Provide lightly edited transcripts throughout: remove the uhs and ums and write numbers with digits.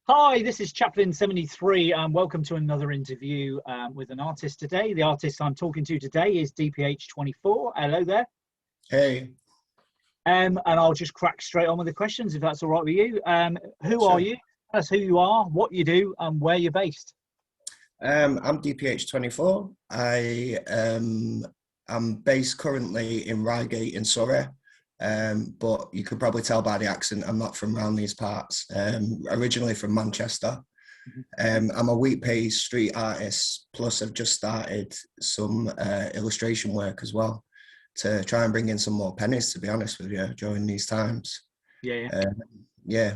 Hi, this is Chaplin73 and welcome to another interview with an artist today. The artist I'm talking to today is DPH24. Hello there. Hey. And I'll just crack straight on with the questions if that's all right with you. Who Sure. are you? Tell us who you are, what you do and where you're based. I'm DPH24. I'm based currently in Reigate in Surrey, but you could probably tell by the accent I'm not from around these parts. Originally from Manchester. I'm a wheat paste street artist, plus I've just started some illustration work as well to try and bring in some more pennies, to be honest with you, during these times. Yeah.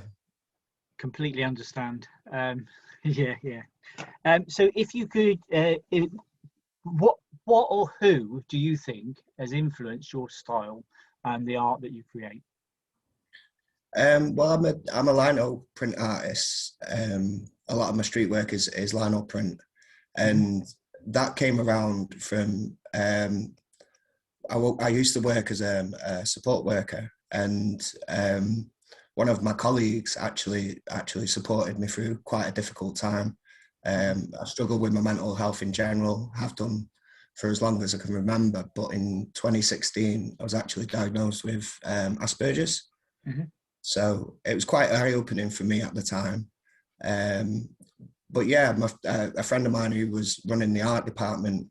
Completely understand. So if you could, what or who do you think has influenced your style and the art that you create? Well, I'm a lino print artist. A lot of my street work is lino print, and that came around from I used to work as a support worker, and one of my colleagues actually supported me through quite a difficult time. I struggled with my mental health in general, have done for as long as I can remember, but in 2016 I was actually diagnosed with Asperger's. So it was quite eye-opening for me at the time. But yeah, a friend of mine who was running the art department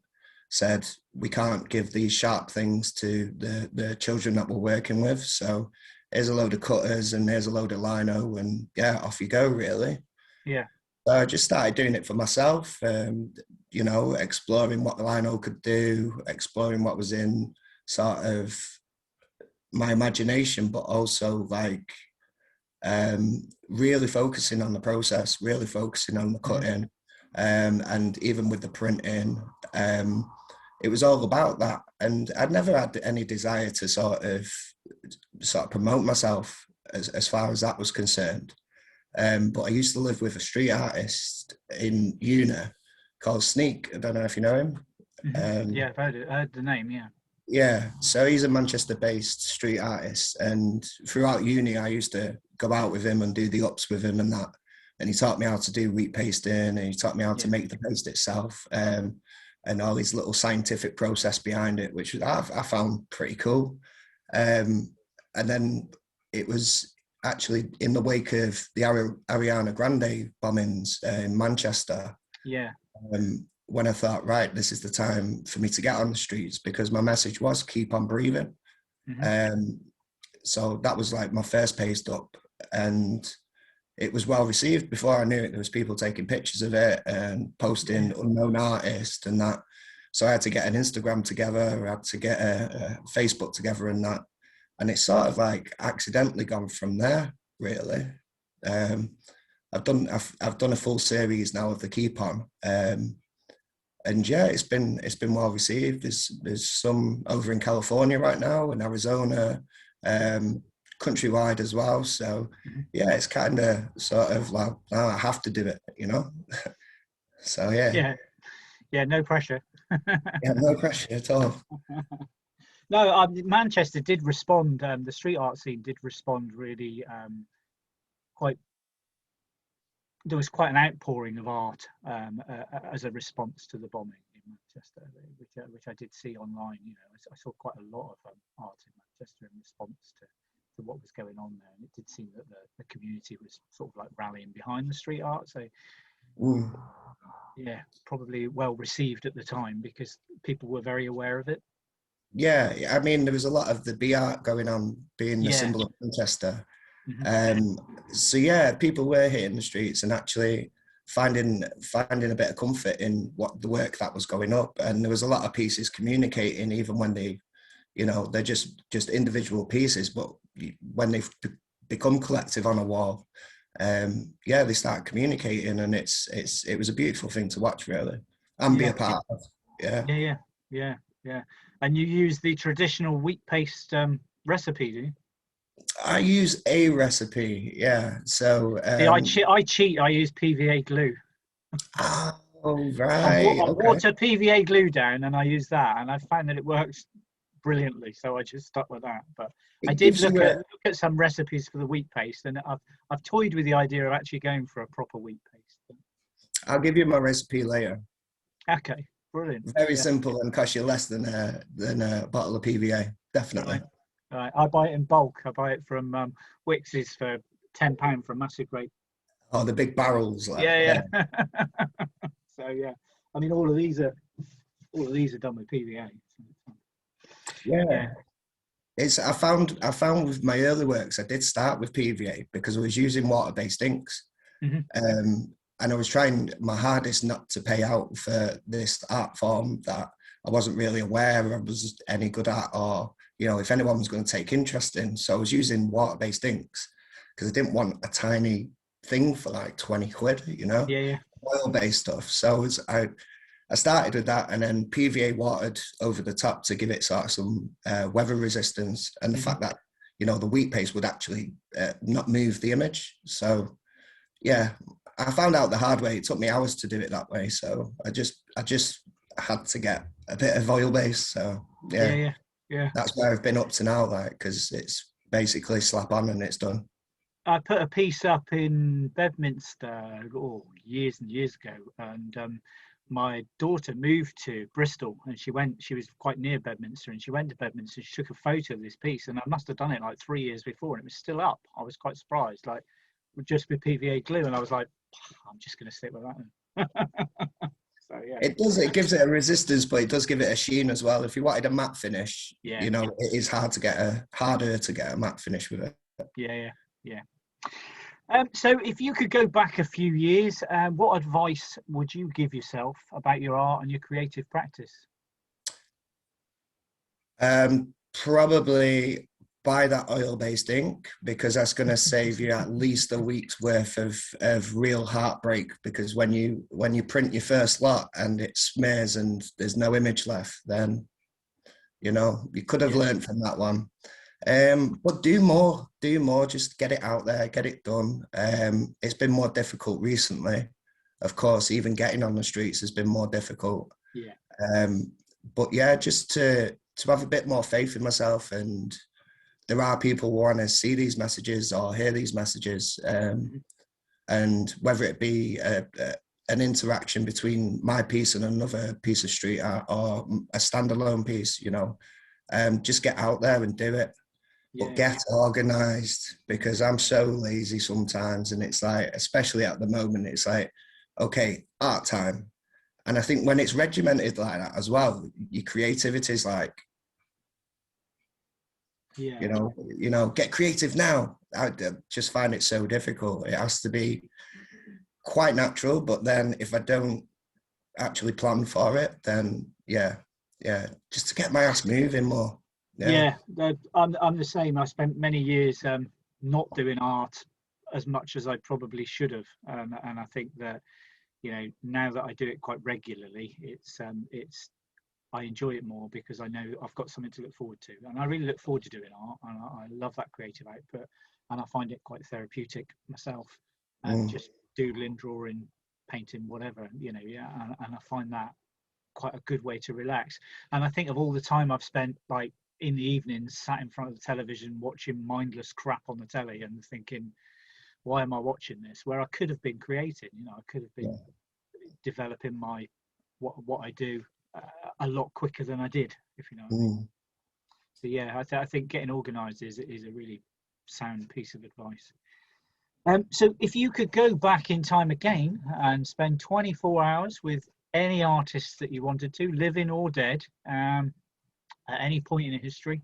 said, we can't give these sharp things to the children that we're working with. So here's a load of cutters and there's a load of lino, and yeah, off you go, really. Yeah. So I just started doing it for myself, exploring what the lino could do, exploring what was in sort of my imagination, but also like really focusing on the process, really focusing on the cutting, and even with the printing, it was all about that. And I'd never had any desire to sort of promote myself as far as that was concerned. But I used to live with a street artist in uni called Sneak. I don't know if you know him. Yeah, I've heard the name, yeah. Yeah, so he's a Manchester-based street artist, and throughout uni I used to go out with him and do the ups with him and that. And he taught me how to do wheat pasting, and he taught me how to make the paste itself, and all these little scientific process behind it, which I found pretty cool. And then it was actually in the wake of the Ariana Grande bombings in Manchester. Yeah. When I thought, right, this is the time for me to get on the streets, because my message was keep on breathing. So that was like my first paste up, and it was well received. Before I knew it, there was people taking pictures of it and posting unknown artist and that. So I had to get an Instagram together, I had to get a Facebook together and that. And it's sort of like accidentally gone from there, really. I've done a full series now of the Keep On. And yeah, it's been well received. There's some over in California right now, in Arizona, countrywide as well. So yeah, it's kind of sort of like, oh, I have to do it, you know. So yeah, no pressure. Yeah, no pressure at all. No, Manchester did respond. The street art scene did respond really quite. There was quite an outpouring of art as a response to the bombing in Manchester, which I did see online. You know, I saw quite a lot of art in Manchester in response to what was going on there, and it did seem that the community was sort of like rallying behind the street art. So, yeah, probably well received at the time because people were very aware of it. Yeah, I mean, there was a lot of the B art going on, being the symbol of Manchester. So yeah, people were hitting the streets and actually finding a bit of comfort in what the work that was going up. And there was a lot of pieces communicating, even when they, they're just individual pieces, but when they've become collective on a wall, they start communicating, and it was a beautiful thing to watch, really, and be a part of. Yeah. And you use the traditional wheat paste recipe, do you? I use a recipe, yeah. So I cheat. I use PVA glue. Oh right. I water PVA glue down, and I use that, and I found that it works brilliantly, so I just stuck with that. But I It did gives you look at some recipes for the wheat paste, and I've toyed with the idea of actually going for a proper wheat paste. I'll give you my recipe later. Okay, brilliant. Very Yeah, simple and cost you less than a bottle of PVA, definitely. right. I buy it in bulk. I buy it from Wickes's for £10 for a massive crate. Oh, the big barrels, like, Yeah, yeah. So yeah, I mean, all of these are done with PVA. yeah. It's I found with my early works, I did start with PVA because I was using water-based inks. Mm-hmm. And I was trying my hardest not to pay out for this art form that I wasn't really aware I was any good at, or, you know, if anyone was going to take interest in. So I was using water-based inks because I didn't want a tiny thing for like 20 quid, you know, Yeah, yeah. oil-based stuff. So I started with that, and then PVA watered over the top to give it sort of some weather resistance, and the fact that, you know, the wheat paste would actually not move the image. So yeah, I found out the hard way. It took me hours to do it that way. So I just had to get a bit of oil base. So Yeah, yeah, yeah, yeah. that's where I've been up to now, like, because it's basically slap on and it's done. I put a piece up in Bedminster years and years ago, and my daughter moved to Bristol, and she was quite near Bedminster, and she went to Bedminster. She took a photo of this piece, and I must have done it like 3 years before, and it was still up. I was quite surprised, like just with PVA glue, and I was like, I'm just going to stick with that then. So yeah, It gives it a resistance, but it does give it a sheen as well. If you wanted a matte finish, yeah, you know, it is harder to get a matte finish with it. yeah, yeah. So if you could go back a few years, what advice would you give yourself about your art and your creative practice? Probably buy that oil-based ink, because that's going to save you at least a week's worth of real heartbreak, because when you print your first lot and it smears and there's no image left, then, you know, you could have learned from that one. But do more, just get it out there, get it done. It's been more difficult recently, of course. Even getting on the streets has been more difficult. But yeah, just to have a bit more faith in myself, and there are people who want to see these messages or hear these messages, and whether it be an interaction between my piece and another piece of street art, or a standalone piece, you know, just get out there and do it. But get organized, because I'm so lazy sometimes, and it's like, especially at the moment, it's like, okay, art time. And I think when it's regimented like that as well, your creativity is like, you know, get creative now. I just find it so difficult. It has to be quite natural, but then if I don't actually plan for it, then yeah, just to get my ass moving more. I'm the same. I spent many years not doing art as much as I probably should have, and I think that, you know, now that I do it quite regularly, it's I enjoy it more, because I know I've got something to look forward to, and I really look forward to doing art, and I love that creative output, and I find it quite therapeutic myself, and just doodling, drawing, painting, whatever, you know, and I find that quite a good way to relax. And I think of all the time I've spent, like, in the evenings sat in front of the television watching mindless crap on the telly and thinking, why am I watching this, where I could have been creating, you know, I could have been developing my what I do a lot quicker than I did, if you know what I mean. So yeah, I think getting organized is a really sound piece of advice. So if you could go back in time again and spend 24 hours with any artists that you wanted to, living or dead, at any point in history,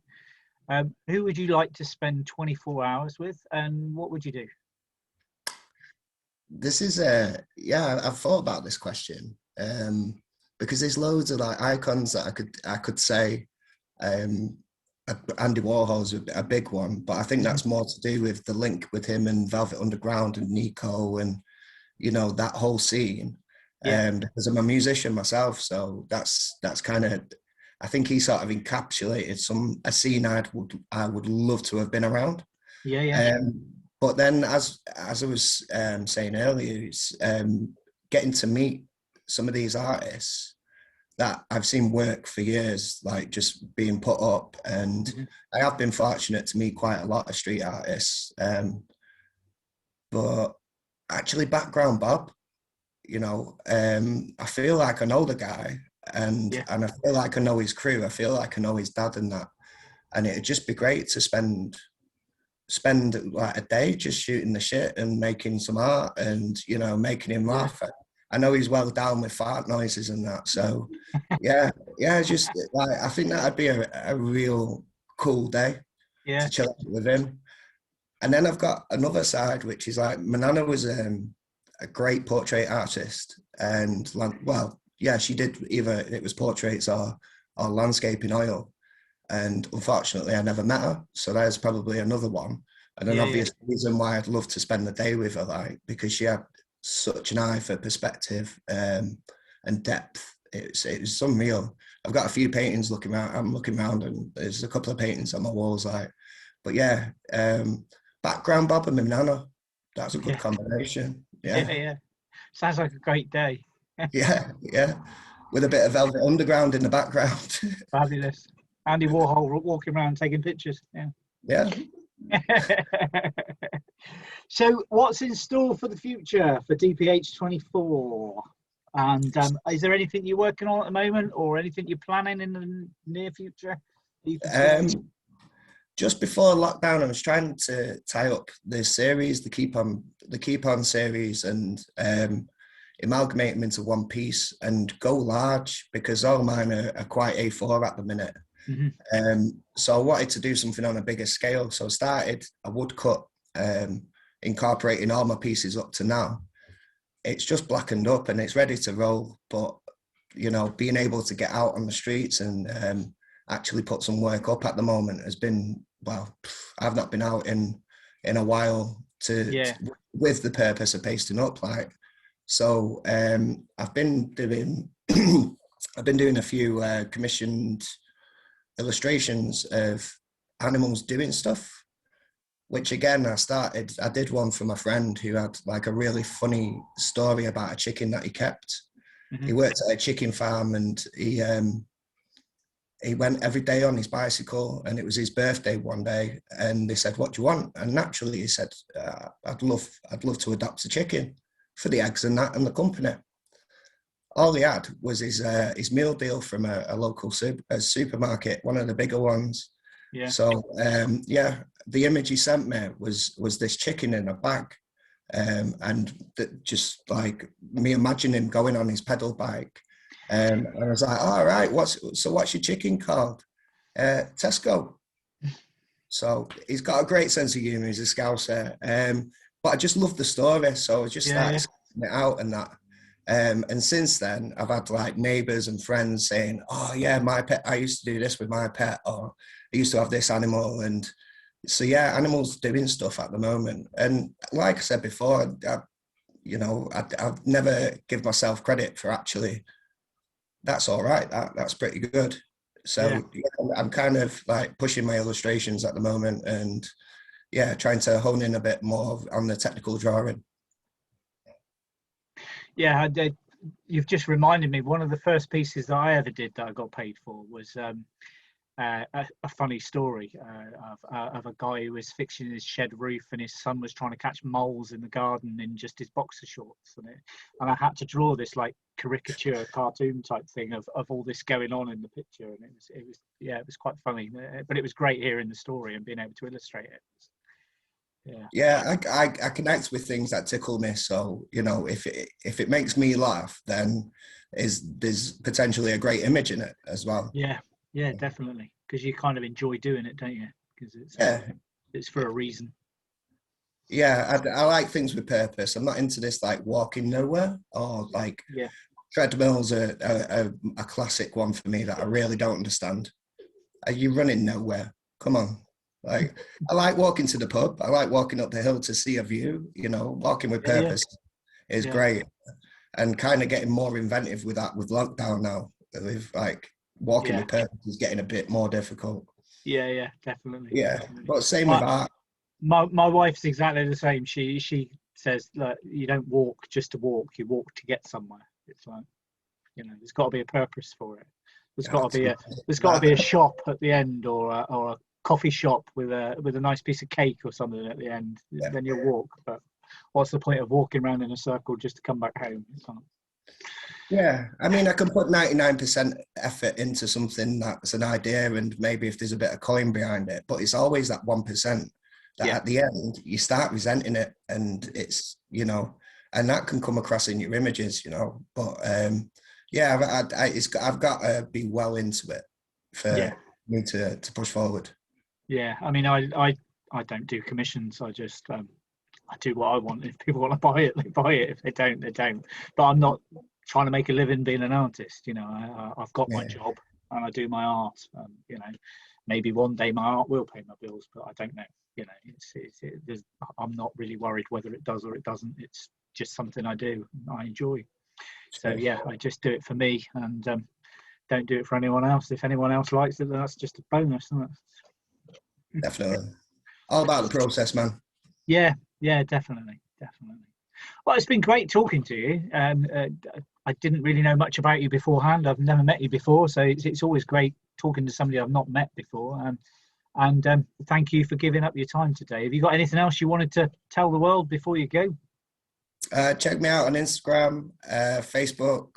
who would you like to spend 24 hours with, and what would you do? This is I've thought about this question, because there's loads of like icons that I could say. Andy Warhol's a big one, but I think that's more to do with the link with him and Velvet Underground and Nico, and, you know, that whole scene. Because I'm a musician myself, so that's kind of, I think he sort of encapsulated a scene I would love to have been around. But then, as I was saying earlier, it's getting to meet some of these artists that I've seen work for years, like just being put up. And Mhm. I have been fortunate to meet quite a lot of street artists. But actually, background Bob, I feel like I know the guy, and Yeah, I feel like I know his crew. I feel like I know his dad and that. And it'd just be great to spend like a day just shooting the shit and making some art and making him yeah, laugh. I know he's well down with fart noises and that, so yeah, it's just like I think that'd be a real cool day yeah, to chill out with him. And then I've got another side, which is like my nana was a great portrait artist, and well, yeah, she did either it was portraits or landscape in oil. And unfortunately, I never met her. So there's probably another one. And an yeah, yeah, obvious reason why I'd love to spend the day with her, like, because she had such an eye for perspective and depth. It was unreal. I've got a few paintings looking around. I'm looking around, and there's a couple of paintings on my walls, like. But yeah, background Bob and my nana. That's a good yeah, combination. yeah, Yeah, yeah. Sounds like a great day. yeah. With a bit of Velvet Underground in the background. Fabulous. Andy Warhol walking around taking pictures. Yeah. Yeah. So, what's in store for the future for DPH24? And is there anything you're working on at the moment, or anything you're planning in the near future that you can share? Just before lockdown, I was trying to tie up the series, the Keep On series, and amalgamate them into one piece and go large, because all mine are quite A4 at the minute. Mhm. So I wanted to do something on a bigger scale. So I started a woodcut, incorporating all my pieces up to now. It's just blackened up and it's ready to roll. But being able to get out on the streets and actually put some work up at the moment has been, well, I've not been out in a while Yeah. with the purpose of pasting up, like. So I've been doing I've been doing a few commissioned illustrations of animals doing stuff, which again I did one for my friend who had like a really funny story about a chicken that he kept. He Mhm. worked at a chicken farm, and he went every day on his bicycle, and it was his birthday one day, and they said, "What do you want?" And naturally he said, I'd love to adopt a chicken for the eggs and that and the company. All he had was his meal deal from a local supermarket, one of the bigger ones. Yeah. So yeah, the image he sent me was this chicken in a bag, and just like me imagining him going on his pedal bike, and I was like, all right, what's your chicken called? Tesco. So he's got a great sense of humour. He's a Scouser, but I just love the story, so I just Yeah. started Yeah. sketching it out and that. And since then, I've had like neighbours and friends saying, "Oh yeah, my pet. I used to do this with my pet, or I used to have this animal." And so yeah, animals doing stuff at the moment. And like I said before, I've never give myself credit for actually. That's all right. That's pretty good. Yeah. So yeah, I'm kind of like pushing my illustrations at the moment, and yeah, trying to hone in a bit more on the technical drawing. Yeah. I did. You've just reminded me. One of the first pieces that I ever did that I got paid for was a funny story of a guy who was fixing his shed roof, and his son was trying to catch moles in the garden in just his boxer shorts, and I had to draw this like caricature cartoon type thing of all this going on in the picture, and it was quite funny, but it was great hearing the story and being able to illustrate it. Yeah. Yeah, I connect with things that tickle me. So if it makes me laugh, then there's potentially a great image in it as well. Yeah. Yeah, definitely, because you kind of enjoy doing it, don't you? Because Yeah, it's for a reason. yeah. I like things with purpose. I'm not into this like walking nowhere, or like Yeah. treadmills are a classic one for me that I really don't understand. Are you running nowhere? Come on. Like, I like walking to the pub. I like walking up the hill to see a view. Walking with Yeah. Yeah. purpose is Yeah. great. And kind of getting more inventive with that with lockdown now. With like walking Yeah. with purpose is getting a bit more difficult. Yeah. Yeah. Definitely. Yeah. Definitely. But same with My, art. my wife's exactly the same. She says, like, you don't walk just to walk, you walk to get somewhere. It's like, You know, there's got to be a purpose for it. There's Yeah, got to be a shop at the end, or a coffee shop with a nice piece of cake or something at the end. Yeah. Then you'll walk. But what's the point of walking around in a circle just to come back home? Yeah, I mean, I can put 99% effort into something that's an idea, and maybe if there's a bit of coin behind it, but it's always that 1% that at the end you start resenting it, and it's, you know, and that can come across in your images, you know. But yeah, I've got to be well into it for me to push forward. Yeah, I mean, I don't do commissions. I just I do what I want. If people want to buy it, they buy it. If they don't, they don't. But I'm not trying to make a living being an artist. You know, I've got my job and I do my art. You know, maybe one day my art will pay my bills, but I don't know. You know, I'm not really worried whether it does or it doesn't. It's just something I do. I enjoy. So yeah, I just do it for me, and don't do it for anyone else. If anyone else likes it, then that's just a bonus, isn't it? Definitely. All about the process, man. Yeah, definitely. Well, it's been great talking to you. I didn't really know much about you beforehand. I've never met you before, so it's always great talking to somebody I've not met before. And thank you for giving up your time today. Have you got anything else you wanted to tell the world before you go? Check me out on Instagram, Facebook.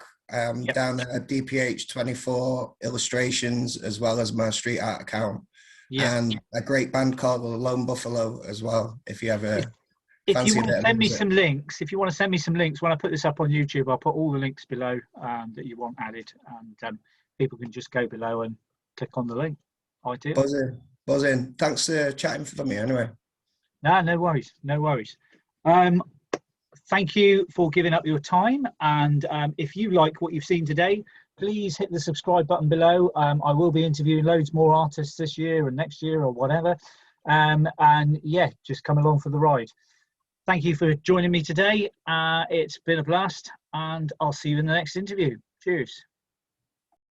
Down there, DPH24 illustrations, as well as my street art account. And a great band called The Lone Buffalo as well. If you ever if you want to send me some links, when I put this up on YouTube, I'll put all the links below that you want added, and people can just go below and click on the link. Ideal. Buzzing. Thanks for chatting for me anyway. No worries. Thank you for giving up your time, and if you like what you've seen today, please hit the subscribe button below. I will be interviewing loads more artists this year and next year or whatever, and yeah, just come along for the ride. Thank you for joining me today. It's been a blast, and I'll see you in the next interview. Cheers.